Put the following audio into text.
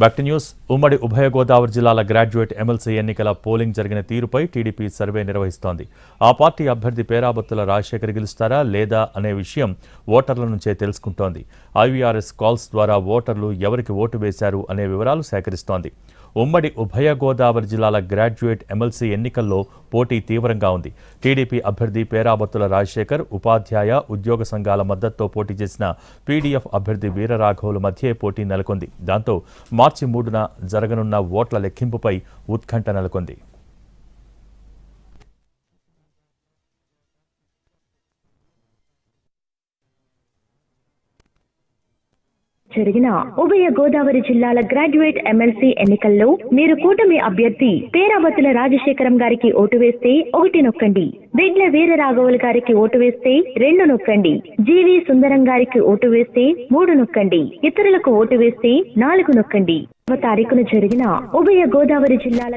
Back to news. ఉమ్మడి ఉభయ గోదావరి జిల్లాల గ్రాడ్యుయేట్ ఎమ్మెల్సీ ఎన్నికల పోలింగ్ జరిగిన తీరుపై టీడీపీ సర్వే నిర్వహిస్తోంది. ఆ పార్టీ అభ్యర్థి పేరాబత్తుల రాజశేఖర్ గెలుస్తారా లేదా అనే విషయం ఓటర్ల నుంచే తెలుసుకుంటోంది. ఐవీఆర్ఎస్ కాల్స్ ద్వారా ఓటర్లు ఎవరికి ఓటు వేశారు అనే వివరాలు సేకరిస్తోంది. ఉమ్మడి ఉభయ గోదావరి జిల్లాల గ్రాడ్యుయేట్ ఎమ్మెల్సీ ఎన్నికల్లో పోటీ తీవ్రంగా ఉంది. టీడీపీ అభ్యర్థి పేరాబత్తుల రాజశేఖర్, ఉపాధ్యాయ, ఉద్యోగ సంఘాల మద్దతుతో పోటీ చేసిన పీడీఎఫ్ అభ్యర్థి వీరరాఘవుల మధ్య పోటీ నెలకొంది. దాంతో మార్చి 3న జరగనున్న ఓట్ల లెక్కింపుపై ఉత్కంఠ నెలకొంది. జరిగిన ఉభయ గోదావరి జిల్లాల గ్రాడ్యుయేట్ ఎమ్మెల్సీ ఎన్నికల్లో మీరు కూటమి అభ్యర్థి పేరాబత్తుల రాజశేఖరం గారికి ఓటు వేస్తే 1 నొక్కండి, బిడ్ల వీరరాఘవులు గారికి ఓటు వేస్తే 2 నొక్కండి, జీవి సుందరం గారికి ఓటు వేస్తే 3 నొక్కండి, ఇతరులకు ఓటు వేస్తే 4 నొక్కండి. తారీఖున జరిగిన ఉభయ గోదావరి జిల్లాల